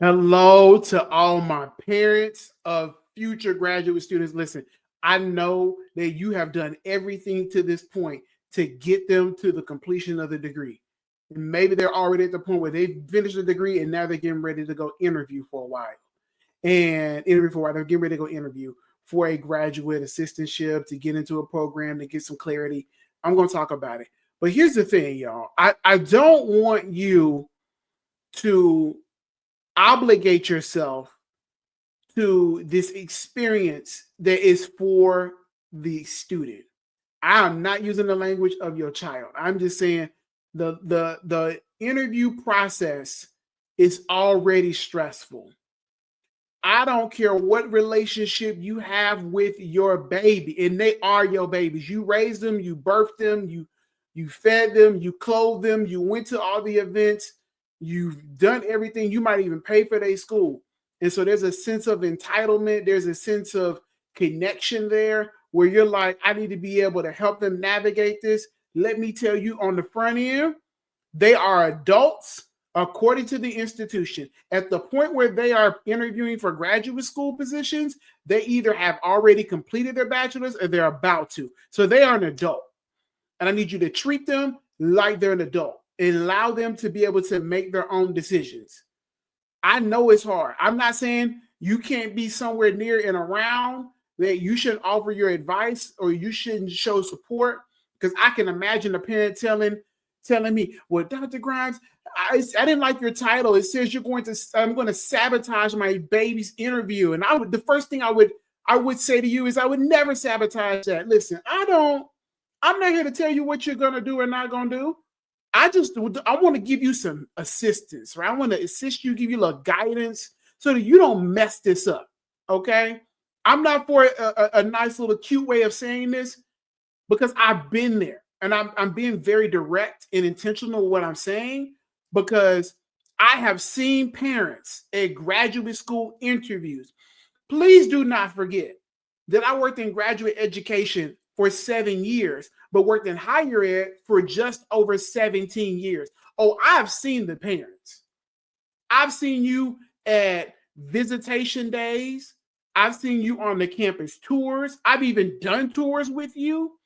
Hello to all my parents of future graduate students. Listen, I know that you have done everything to this point to get them to the completion of the degree. And maybe they're already at the point where they've finished the degree and now they're getting ready to go interview for a while. And interview for a while, they're getting ready to go interview for a graduate assistantship to get into a program to get some clarity. I'm going to talk about it. But here's the thing, y'all. I don't want you to obligate yourself to this experience that is for the student. I am not using the language of your child. I'm just saying the interview process is already stressful. I don't care what relationship you have with your baby, and they are your babies. You raised them, you birthed them, you fed them, you clothed them, you went to all the events, you've done everything. You might even pay for their school. And so there's a sense of entitlement, there's a sense of connection there where you're like, I need to be able to help them navigate this. Let me tell you, on the front end, they are adults according to the institution. At the point where they are interviewing for graduate school positions, they either have already completed their bachelor's or they're about to. So they are an adult. And I need you to treat them like they're an adult and allow them to be able to make their own decisions. I know it's hard. I'm not saying you can't be somewhere near and around that you shouldn't offer your advice or you shouldn't show support, because I can imagine a parent telling me, well, Dr. Grimes, I didn't like your title. It says I'm going to sabotage my baby's interview. And the first thing I would say to you is I would never sabotage that. Listen, I'm not here to tell you what you're going to do or not going to do. I want to give you some assistance, right? I want to assist you, give you a little guidance so that you don't mess this up. Okay. I'm not for a nice little cute way of saying this, because I've been there. And I'm being very direct and intentional with what I'm saying, because I have seen parents at graduate school interviews. Please do not forget that I worked in graduate education for 7 years, but worked in higher ed for just over 17 years. Oh, I've seen the parents. I've seen you at visitation days. I've seen you on the campus tours. I've even done tours with you.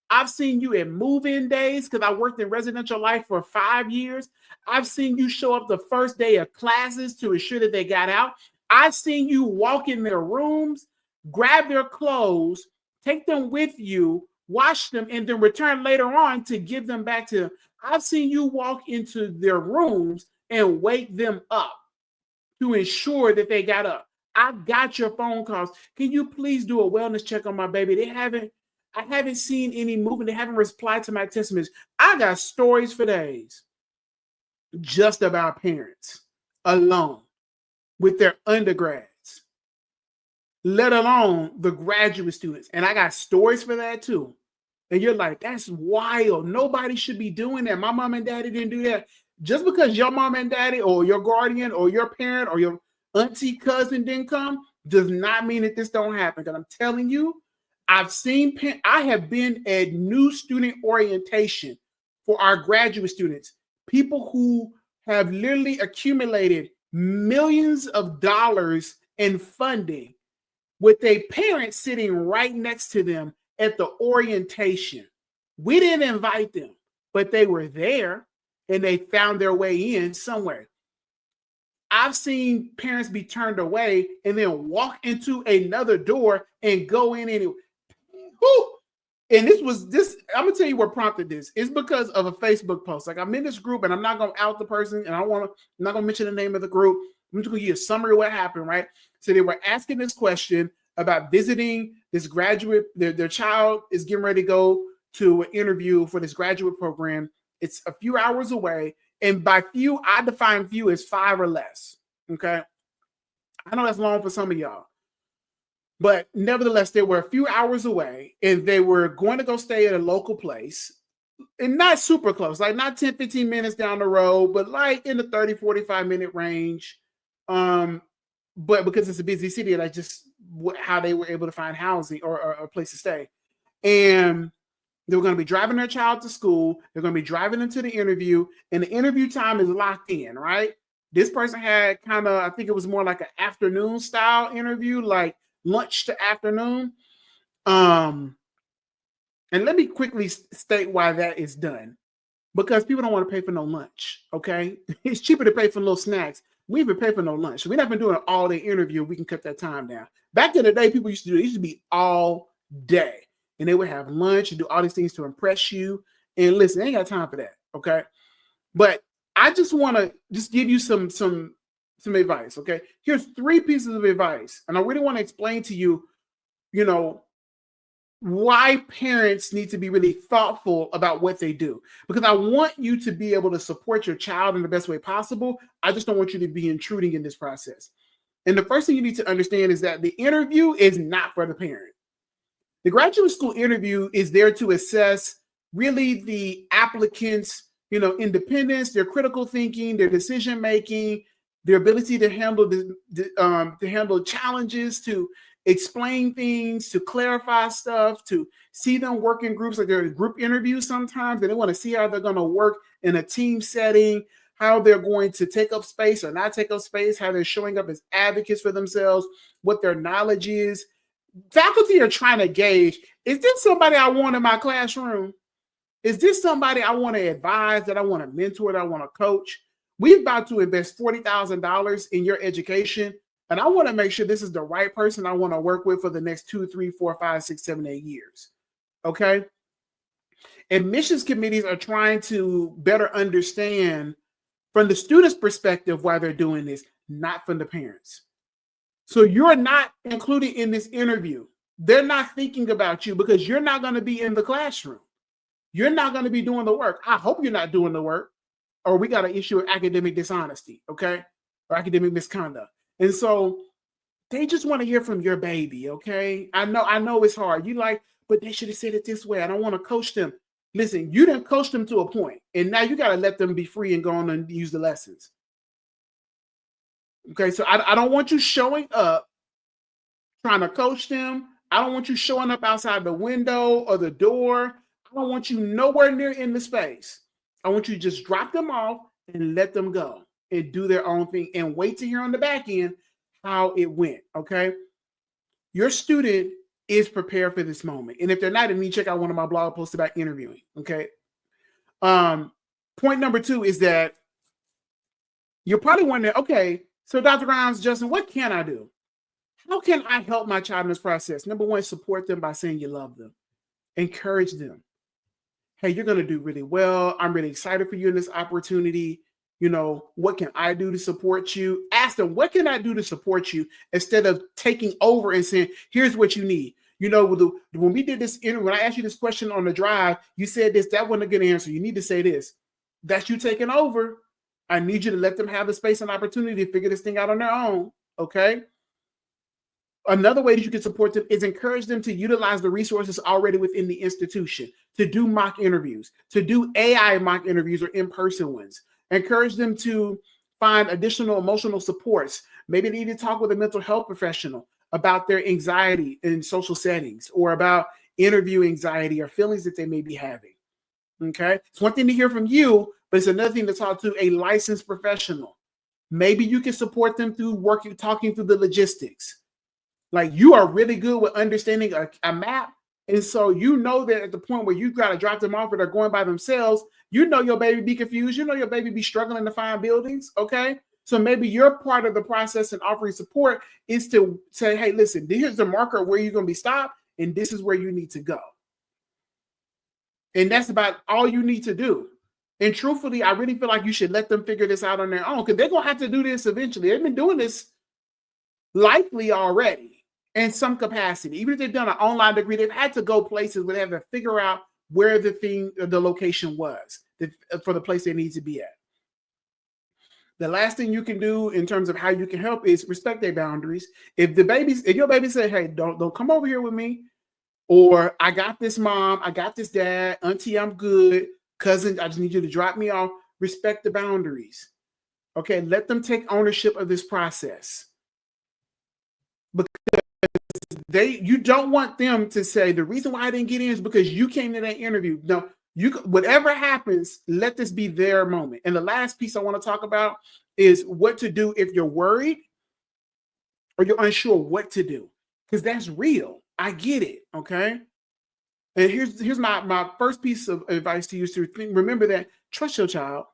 I've seen you at move-in days because I worked in residential life for 5 years. I've seen you show up the first day of classes to ensure that they got out. I've seen you walk in their rooms, grab their clothes, take them with you, wash them, and then return later on to give them back to them. I've seen you walk into their rooms and wake them up to ensure that they got up. I got your phone calls. Can you please do a wellness check on my baby? I haven't seen any movement. They haven't replied to my text message. I got stories for days just about parents alone with their undergrads, let alone the graduate students. And I got stories for that too. And you're like, that's wild. Nobody should be doing that. My mom and daddy didn't do that. Just because your mom and daddy or your guardian or your parent or your auntie cousin didn't come does not mean that this don't happen. Because I'm telling you, I have been at new student orientation for our graduate students, people who have literally accumulated millions of dollars in funding with their parents sitting right next to them at the orientation. We didn't invite them, but they were there and they found their way in somewhere. I've seen parents be turned away and then walk into another door and go in anyway. And I'm gonna tell you what prompted this. It's because of a Facebook post. Like, I'm in this group and I'm not gonna out the person, and I'm not gonna mention the name of the group. I'm just gonna give you a summary of what happened, right? So they were asking this question about visiting this graduate. Their child is getting ready to go to an interview for this graduate program. It's a few hours away. And by few, I define few as 5 or less. Okay. I know that's long for some of y'all. But nevertheless, they were a few hours away and they were going to go stay at a local place, and not super close, like not 10, 15 minutes down the road, but like in the 30, 45-minute range. But because it's a busy city, that's just how they were able to find housing or a place to stay. And they were going to be driving their child to school. They're going to be driving them to the interview, and the interview time is locked in, right? This person had kind of, I think it was more like an afternoon style interview, like lunch to afternoon. And let me quickly state why that is done. Because people don't want to pay for no lunch, okay? It's cheaper to pay for little snacks. We even pay for no lunch. We're not been doing an all-day interview. We can cut that time down. Back in the day, people used to do it. It used to be all day. And they would have lunch and do all these things to impress you. And listen, they ain't got time for that, okay? But I just want to just give you some advice, okay? Here's 3 pieces of advice. And I really want to explain to you, you know, why parents need to be really thoughtful about what they do, because I want you to be able to support your child in the best way possible. I just don't want you to be intruding in this process. And the first thing you need to understand is that the interview is not for the parent. The graduate school interview is there to assess really the applicant's, independence, their critical thinking, their decision making, their ability to handle challenges, to explain things, to clarify stuff, to see them work in groups. Like, there are group interviews sometimes, and they want to see how they're going to work in a team setting, how they're going to take up space or not take up space, how they're showing up as advocates for themselves, what their knowledge is. Faculty are trying to gauge, is this somebody I want in my classroom? Is this somebody I want to advise, that I want to mentor, that I want to coach? We're about to invest $40,000 in your education. And I want to make sure this is the right person I want to work with for the next 2, 3, 4, 5, 6, 7, 8 years. Okay. Admissions committees are trying to better understand from the student's perspective why they're doing this, not from the parents. So you're not included in this interview. They're not thinking about you because you're not going to be in the classroom. You're not going to be doing the work. I hope you're not doing the work, or we got an issue of academic dishonesty, okay? Or academic misconduct. And so they just want to hear from your baby, okay? I know it's hard. You like, but they should have said it this way. I don't want to coach them. Listen, you didn't coach them to a point, and now you got to let them be free and go on and use the lessons. Okay, so I don't want you showing up trying to coach them. I don't want you showing up outside the window or the door. I don't want you nowhere near in the space. I want you to just drop them off and let them go and do their own thing and wait to hear on the back end how it went, okay? Your student is prepared for this moment. And if they're not, then you check out one of my blog posts about interviewing, okay? Point number 2 is that you're probably wondering, okay, so Dr. Grimes, Justin, what can I do? How can I help my child in this process? Number 1, support them by saying you love them. Encourage them. Hey, you're going to do really well. I'm really excited for you in this opportunity. What can I do to support you? Ask them, what can I do to support you, instead of taking over and saying, here's what you need. When we did this interview, when I asked you this question on the drive, you said this, that wasn't a good answer. You need to say this. That's you taking over. I need you to let them have the space and opportunity to figure this thing out on their own. Okay. Another way that you can support them is encourage them to utilize the resources already within the institution, to do mock interviews, to do AI mock interviews or in-person ones. Encourage them to find additional emotional supports. Maybe they need to talk with a mental health professional about their anxiety in social settings, or about interview anxiety or feelings that they may be having. Okay. It's one thing to hear from you, but it's another thing to talk to a licensed professional. Maybe you can support them through talking through the logistics. Like, you are really good with understanding a map. And so that at the point where you got to drop them off or they're going by themselves, your baby be confused. Your baby be struggling to find buildings. Okay. So maybe your part of the process in offering support is to say, hey, listen, here's the marker where you're going to be stopped, and this is where you need to go. And that's about all you need to do. And truthfully, I really feel like you should let them figure this out on their own, because they're going to have to do this eventually. They've been doing this likely already in some capacity. Even if they've done an online degree, they've had to go places where they have to figure out where the location was for the place they need to be at. The last thing you can do in terms of how you can help is respect their boundaries. If your baby say, hey, don't come over here with me, or I got this mom, I got this dad, auntie, I'm good, cousin, I just need you to drop me off. Respect the boundaries. Okay, let them take ownership of this process. Because you don't want them to say the reason why I didn't get in is because you came to that interview. No, whatever happens, let this be their moment. And the last piece I want to talk about is what to do if you're worried or you're unsure what to do, because that's real. I get it. Okay. And here's my first piece of advice to you: to remember that trust your child.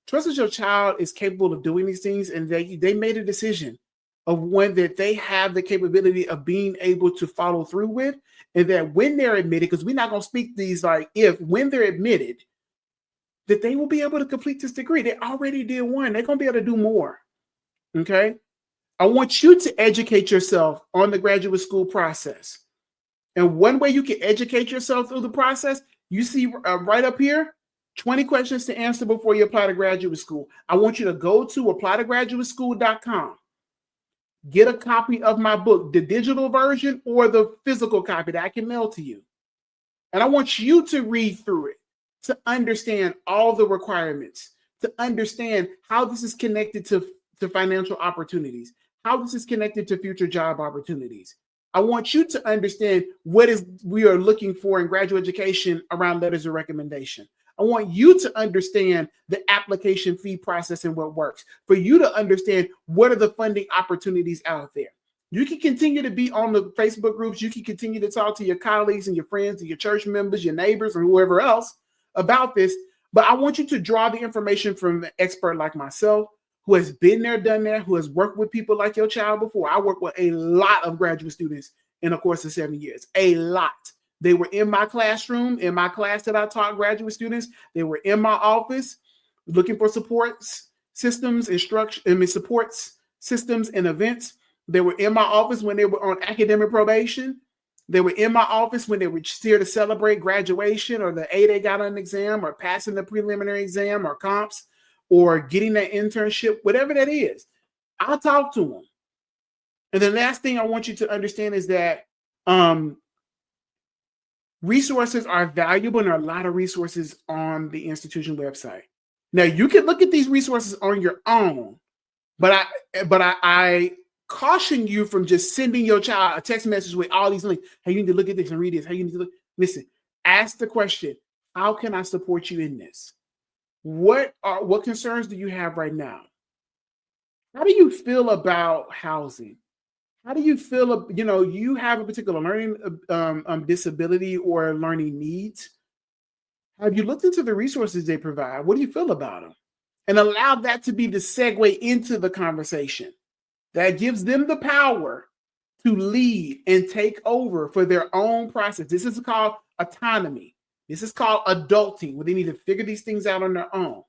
Trust that your child is capable of doing these things, and they made a decision of one that they have the capability of being able to follow through with, and that when they're admitted, because we're not going to speak these like if, when they're admitted, that they will be able to complete this degree. They already did one. They're going to be able to do more. Okay. I want you to educate yourself on the graduate school process. And one way you can educate yourself through the process, you see right up here, 20 questions to answer before you apply to graduate school. I want you to go to applytograduateschool.com. Get a copy of my book, the digital version or the physical copy that I can mail to you. And I want you to read through it to understand all the requirements, to understand how this is connected to financial opportunities, how this is connected to future job opportunities. I want you to understand what is we are looking for in graduate education around letters of recommendation. I want you to understand the application fee process and what works, for you to understand what are the funding opportunities out there. You can continue to be on the Facebook groups. You can continue to talk to your colleagues and your friends and your church members, your neighbors, and whoever else about this. But I want you to draw the information from an expert like myself, who has been there, done that, who has worked with people like your child before. I work with a lot of graduate students in a course of 7 years, a lot. They were in my classroom, in my class that I taught graduate students. They were in my office looking for supports, systems, supports, systems, and events. They were in my office when they were on academic probation. They were in my office when they were here to celebrate graduation or the A they got on an exam or passing the preliminary exam or comps or getting that internship, whatever that is. I'll talk to them. And the last thing I want you to understand is that resources are valuable, and there are a lot of resources on the institution website. Now, you can look at these resources on your own, but I caution you from just sending your child a text message with all these links. Hey, you need to look at this and read this. Hey, you need to look. Listen, ask the question, how can I support you in this? What concerns do you have right now? How do you feel about housing? How do you feel, you have a particular learning disability or learning needs? Have you looked into the resources they provide? What do you feel about them? And allow that to be the segue into the conversation. That gives them the power to lead and take over for their own process. This is called autonomy. This is called adulting, where they need to figure these things out on their own.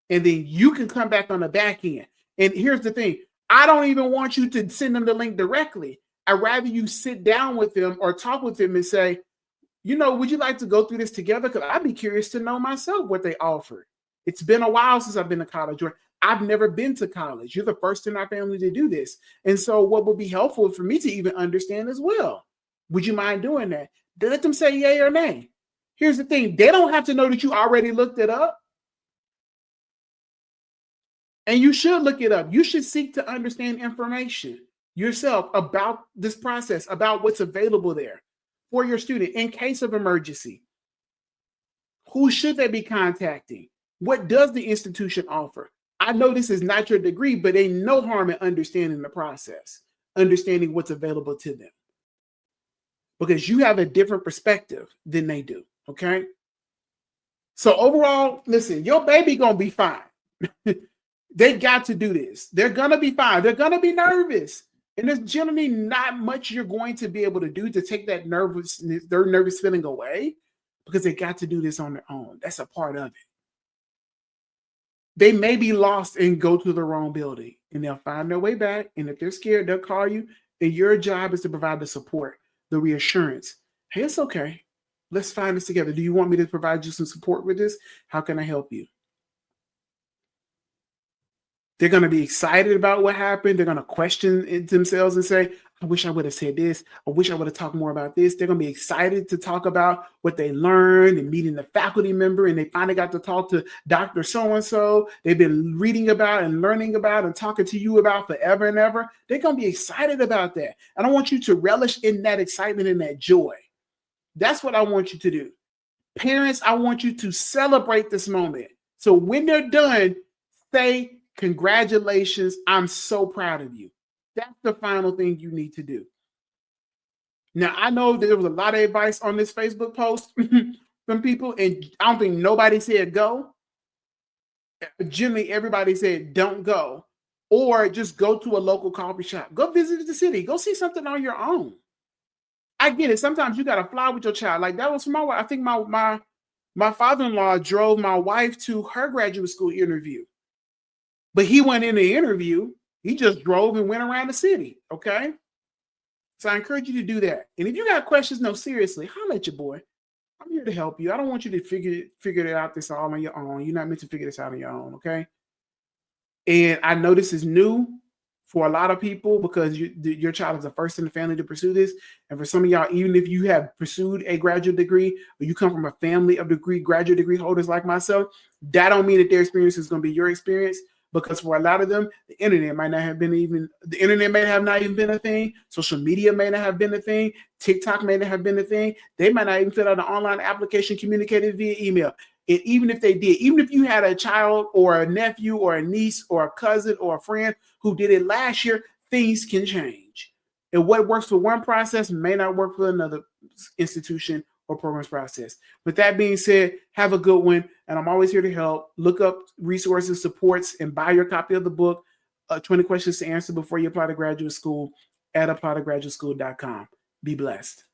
And then you can come back on the back end. And here's the thing. I don't even want you to send them the link directly. I'd rather you sit down with them or talk with them and say, would you like to go through this together? Because I'd be curious to know myself what they offered. It's been a while since I've been to college, or I've never been to college. You're the first in our family to do this. And so what would be helpful for me to even understand as well? Would you mind doing that? Let them say yay or nay. Here's the thing. They don't have to know that you already looked it up. And you should look it up. You should seek to understand information yourself about this process, about what's available there for your student in case of emergency. Who should they be contacting? What does the institution offer? I know this is not your degree, but ain't no harm in understanding the process, understanding what's available to them. Because you have a different perspective than they do, okay? So overall, listen, your baby gonna be fine. They got to do this. They're going to be fine. They're going to be nervous. And there's generally not much you're going to be able to do to take that their nervous feeling away, because they got to do this on their own. That's a part of it. They may be lost and go to the wrong building, and they'll find their way back. And if they're scared, they'll call you. And your job is to provide the support, the reassurance. Hey, it's okay. Let's find this together. Do you want me to provide you some support with this? How can I help you? They're going to be excited about what happened. They're going to question it themselves and say, I wish I would have said this. I wish I would have talked more about this. They're going to be excited to talk about what they learned and meeting the faculty member. And they finally got to talk to Dr. So-and-so. They've been reading about and learning about and talking to you about forever and ever. They're going to be excited about that. And I want you to relish in that excitement and that joy. That's what I want you to do. Parents, I want you to celebrate this moment. So when they're done, say, Congratulations. I'm so proud of you. That's the final thing you need to do. Now, I know there was a lot of advice on this Facebook post from people, and I don't think nobody said go. Generally, everybody said don't go, or just go to a local coffee shop. Go visit the city. Go see something on your own. I get it. Sometimes you got to fly with your child. Like that was for my wife. I think my father-in-law drove my wife to her graduate school interview, but he went in the interview. He just drove and went around the city. Okay. So I encourage you to do that. And if you got questions, no, seriously, holler at your boy. I'm here to help you. I don't want you to figure it out this all on your own. You're not meant to figure this out on your own, okay? And I know this is new for a lot of people because your child is the first in the family to pursue this. And for some of y'all, even if you have pursued a graduate degree or you come from a family of graduate degree holders like myself, that don't mean that their experience is going to be your experience. Because for a lot of them, the internet may not have not even been a thing. Social media may not have been a thing. TikTok may not have been a thing. They might not even fill out an online application communicated via email. And even if they did, even if you had a child or a nephew or a niece or a cousin or a friend who did it last year, things can change. And what works for one process may not work for another institution or programs process. With that being said, have a good one. And I'm always here to help. Look up resources, supports, and buy your copy of the book, 20 Questions to Answer Before You Apply to Graduate School at applytograduateschool.com. Be blessed.